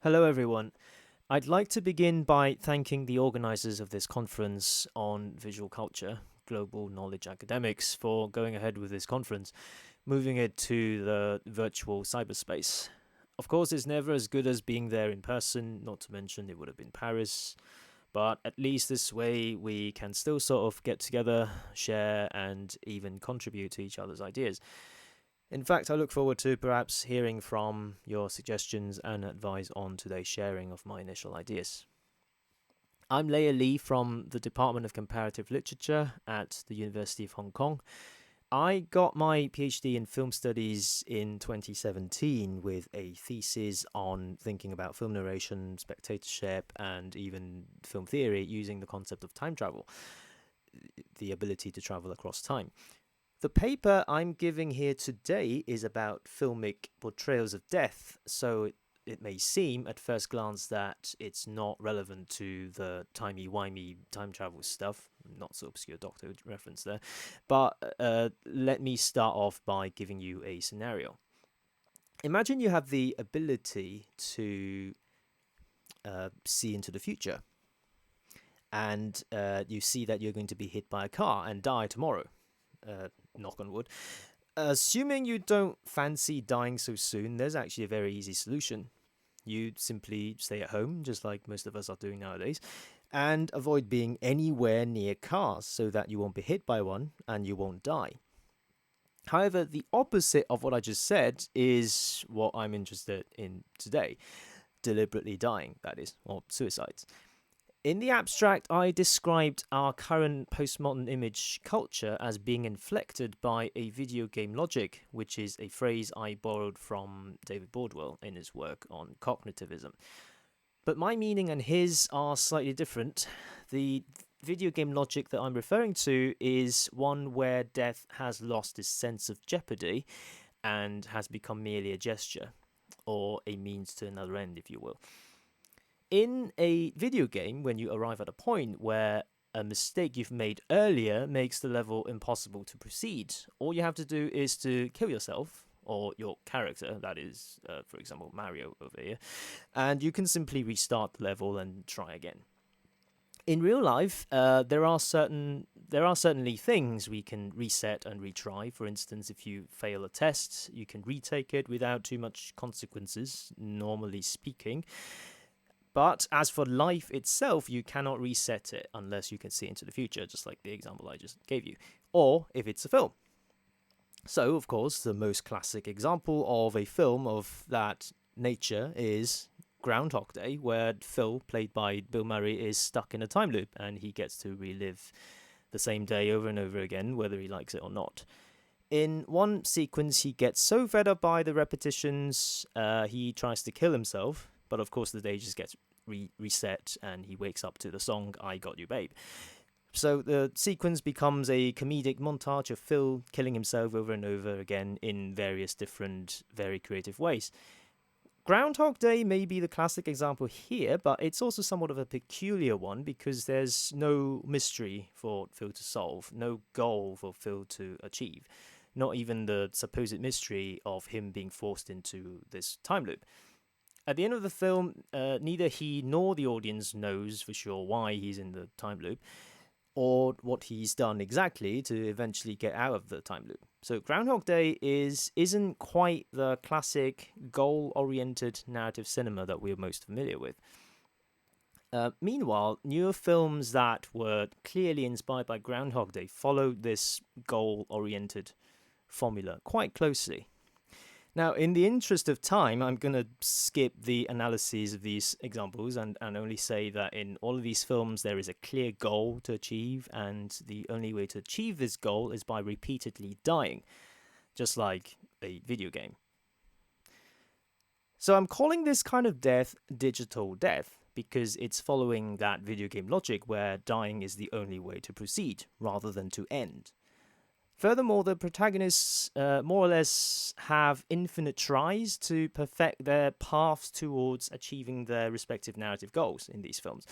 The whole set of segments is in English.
Hello, everyone. I'd like to begin by thanking the organizers of this conference on visual culture, global knowledge academics, for going ahead with this conference, moving it to the virtual cyberspace. Of course, it's never as good as being there in person, not to mention it would have been Paris, but at least this way we can still sort of get together, share, and even contribute to each other's ideas. In fact, I look forward to perhaps hearing from your suggestions and advice on today's sharing of my initial ideas. I'm Leiya Lee from the Department of Comparative Literature at the University of Hong Kong. I got my PhD in film studies in 2017 with a thesis on thinking about film narration, spectatorship, and even film theory using the concept of time travel, the ability to travel across time. The paper I'm giving here today is about filmic portrayals of death, so it may seem at first glance that it's not relevant to the timey-wimey time travel stuff, not so obscure Doctor reference there, but let me start off by giving you a scenario. Imagine you have the ability to see into the future, and you see that you're going to be hit by a car and die tomorrow. Knock on wood. Assuming you don't fancy dying so soon, there's actually a very easy solution. You simply stay at home, just like most of us are doing nowadays, and avoid being anywhere near cars so that you won't be hit by one and you won't die. However, the opposite of what I just said is what I'm interested in today. Deliberately dying, that is, or suicides. In the abstract, I described our current postmodern image culture as being inflected by a video game logic, which is a phrase I borrowed from David Bordwell in his work on cognitivism. But my meaning and his are slightly different. The video game logic that I'm referring to is one where death has lost its sense of jeopardy and has become merely a gesture, or a means to another end, if you will. In a video game, when you arrive at a point where a mistake you've made earlier makes the level impossible to proceed, all you have to do is to kill yourself, or your character, that is, for example, Mario over here, and you can simply restart the level and try again. In real life, there are certainly things we can reset and retry. For instance, if you fail a test, you can retake it without too much consequences, normally speaking. But as for life itself, you cannot reset it unless you can see into the future, just like the example I just gave you, or if it's a film. So, of course, the most classic example of a film of that nature is Groundhog Day, where Phil, played by Bill Murray, is stuck in a time loop and he gets to relive the same day over and over again, whether he likes it or not. In one sequence, he gets so fed up by the repetitions, he tries to kill himself. But of course, the day just gets reset and he wakes up to the song I Got You Babe. So the sequence becomes a comedic montage of Phil killing himself over and over again in various different, very creative ways. Groundhog Day may be the classic example here, but it's also somewhat of a peculiar one because there's no mystery for Phil to solve, no goal for Phil to achieve, not even the supposed mystery of him being forced into this time loop. At the end of the film, neither he nor the audience knows for sure why he's in the time loop, or what he's done exactly to eventually get out of the time loop. So Groundhog Day isn't quite the classic goal-oriented narrative cinema that we're most familiar with. Meanwhile, newer films that were clearly inspired by Groundhog Day followed this goal-oriented formula quite closely. Now, in the interest of time, I'm going to skip the analyses of these examples and only say that in all of these films, there is a clear goal to achieve, and the only way to achieve this goal is by repeatedly dying, just like a video game. So I'm calling this kind of death digital death because it's following that video game logic where dying is the only way to proceed rather than to end. Furthermore, the protagonists more or less have infinite tries to perfect their paths towards achieving their respective narrative goals in these films.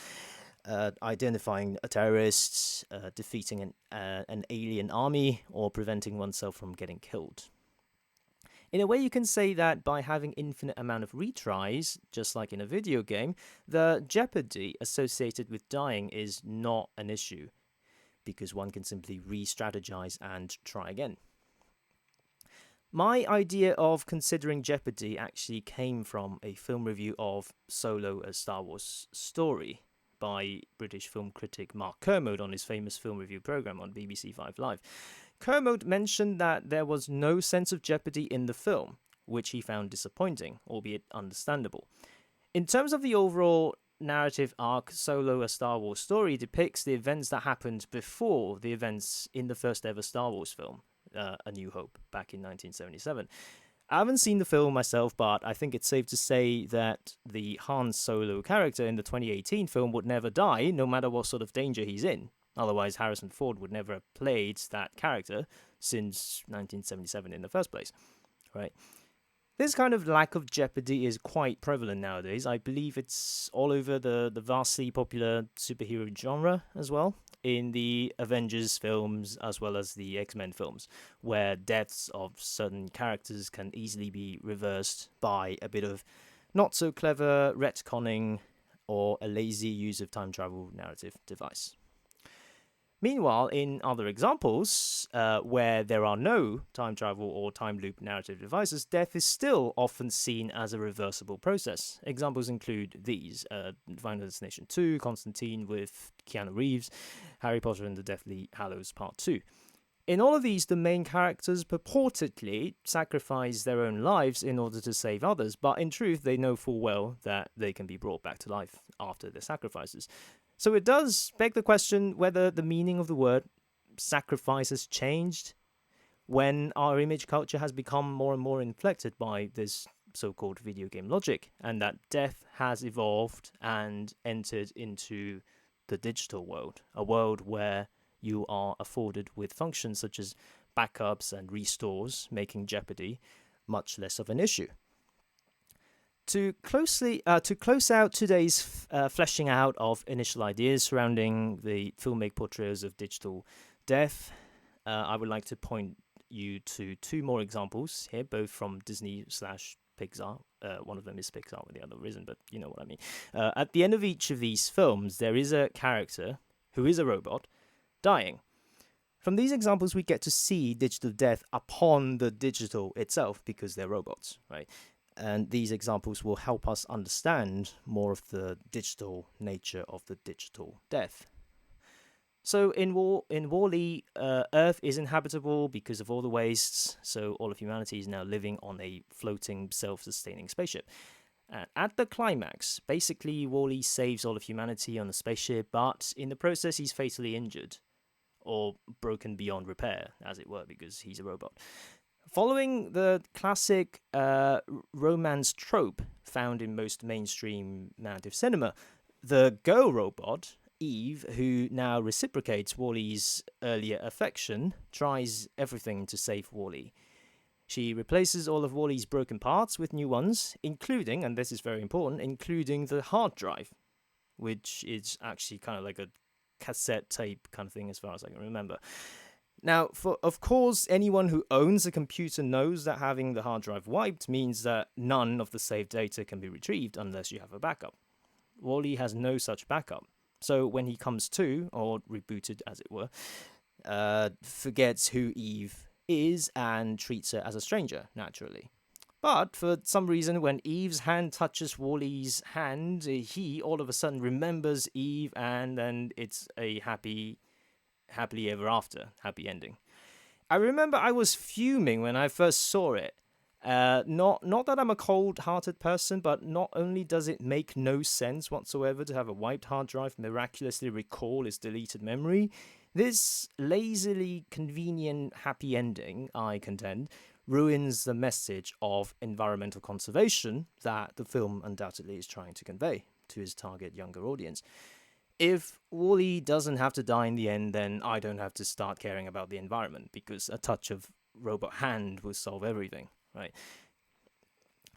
Identifying a terrorist, defeating an alien army, or preventing oneself from getting killed. In a way, you can say that by having infinite amount of retries, just like in a video game, the jeopardy associated with dying is not an issue, because one can simply re-strategize and try again. My idea of considering jeopardy actually came from a film review of Solo: A Star Wars Story by British film critic Mark Kermode on his famous film review program on BBC 5 Live. Kermode mentioned that there was no sense of jeopardy in the film, which he found disappointing, albeit understandable. In terms of the overall narrative arc, Solo: A Star Wars Story depicts the events that happened before the events in the first ever Star Wars film, A New Hope, back in 1977. I haven't seen the film myself, but I think it's safe to say that the Han Solo character in the 2018 film would never die, no matter what sort of danger he's in. Otherwise, Harrison Ford would never have played that character since 1977 in the first place, right? This kind of lack of jeopardy is quite prevalent nowadays. I believe it's all over the vastly popular superhero genre as well, in the Avengers films as well as the X-Men films, where deaths of certain characters can easily be reversed by a bit of not so clever retconning or a lazy use of time travel narrative device. Meanwhile, in other examples, where there are no time travel or time loop narrative devices, death is still often seen as a reversible process. Examples include these: Final Destination 2, Constantine with Keanu Reeves, Harry Potter and the Deathly Hallows Part 2. In all of these, the main characters purportedly sacrifice their own lives in order to save others, but in truth, they know full well that they can be brought back to life after their sacrifices. So it does beg the question whether the meaning of the word sacrifice has changed when our image culture has become more and more inflected by this so-called video game logic, and that death has evolved and entered into the digital world, a world where you are afforded with functions such as backups and restores, making jeopardy much less of an issue. To close out today's fleshing out of initial ideas surrounding the filmic portrayals of digital death, I would like to point you to two more examples here, both from Disney/Pixar. One of them is Pixar, the other isn't, but you know what I mean. At the end of each of these films, there is a character who is a robot dying. From these examples, we get to see digital death upon the digital itself because they're robots, right? And these examples will help us understand more of the digital nature of the digital death. So in WALL-E, Earth is inhabitable because of all the wastes, so all of humanity is now living on a floating, self-sustaining spaceship. And at the climax, basically WALL-E saves all of humanity on the spaceship, but in the process he's fatally injured, or broken beyond repair, as it were, because he's a robot. Following the classic romance trope found in most mainstream narrative cinema, the girl robot, Eve, who now reciprocates WALL-E's earlier affection, tries everything to save WALL-E. She replaces all of WALL-E's broken parts with new ones, including, and this is very important, including the hard drive, which is actually kind of like a cassette tape kind of thing as far as I can remember. Now, of course, anyone who owns a computer knows that having the hard drive wiped means that none of the saved data can be retrieved unless you have a backup. WALL-E has no such backup. So when he comes to, or rebooted as it were, forgets who Eve is and treats her as a stranger, naturally. But for some reason, when Eve's hand touches WALL-E's hand, he all of a sudden remembers Eve, and then it's a happily ever after, happy ending. I remember I was fuming when I first saw it. Not that I'm a cold-hearted person, but not only does it make no sense whatsoever to have a wiped hard drive miraculously recall its deleted memory, this lazily convenient happy ending, I contend, ruins the message of environmental conservation that the film undoubtedly is trying to convey to its target younger audience. If WALL-E doesn't have to die in the end, then I don't have to start caring about the environment, because a touch of robot hand will solve everything, right?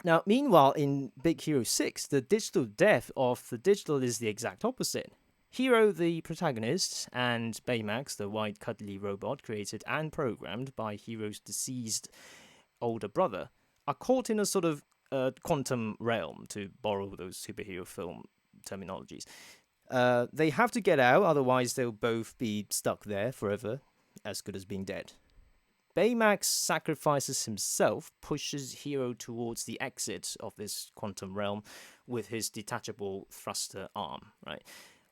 Now, meanwhile, in Big Hero 6, the digital death of the digital is the exact opposite. Hero, the protagonist, and Baymax, the white cuddly robot created and programmed by Hero's deceased older brother, are caught in a sort of quantum realm, to borrow those superhero film terminologies. They have to get out, otherwise they'll both be stuck there forever, as good as being dead. Baymax sacrifices himself, pushes Hero towards the exit of this quantum realm with his detachable thruster arm, right?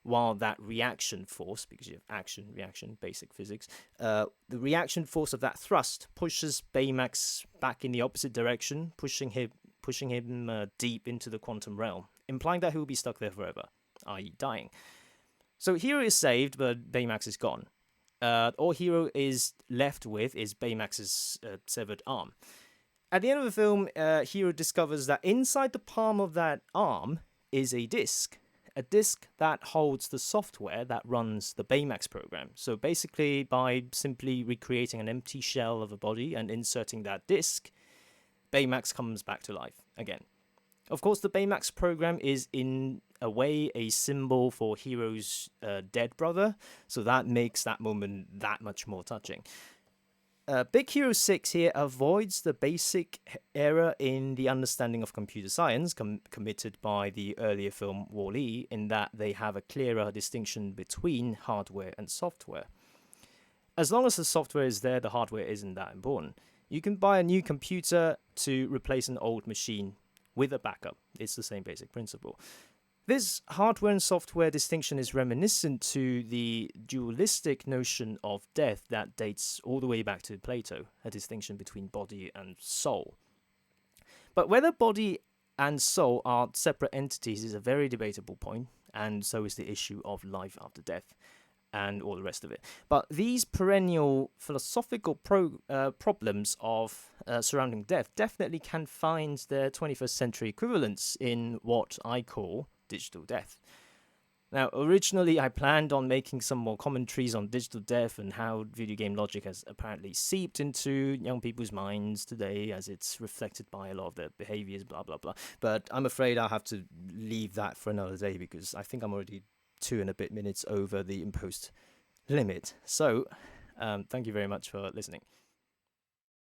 While that reaction force, because you have action, reaction, basic physics, the reaction force of that thrust pushes Baymax back in the opposite direction, pushing him deep into the quantum realm, implying that he will be stuck there forever, i.e., dying. So Hero is saved, but Baymax is gone. All Hero is left with is Baymax's severed arm. At the end of the film, Hero discovers that inside the palm of that arm is a disc that holds the software that runs the Baymax program. So basically, by simply recreating an empty shell of a body and inserting that disc, Baymax comes back to life again. Of course, the Baymax program is in a way a symbol for Hero's dead brother, so that makes that moment that much more touching. Big Hero 6 here avoids the basic error in the understanding of computer science committed by the earlier film Wall-E, in that they have a clearer distinction between hardware and software. As long as the software is there, the hardware isn't that important. You can buy a new computer to replace an old machine with a backup. It's the same basic principle. This hardware and software distinction is reminiscent to the dualistic notion of death that dates all the way back to Plato, a distinction between body and soul. But whether body and soul are separate entities is a very debatable point, and so is the issue of life after death and all the rest of it. But these perennial philosophical problems of surrounding death definitely can find their 21st century equivalents in what I call digital death. Now, originally I planned on making some more commentaries on digital death and how video game logic has apparently seeped into young people's minds today as it's reflected by a lot of their behaviors, blah, blah, blah. But I'm afraid I'll have to leave that for another day because I think I'm already 2 and a bit minutes over the imposed limit. So, thank you very much for listening.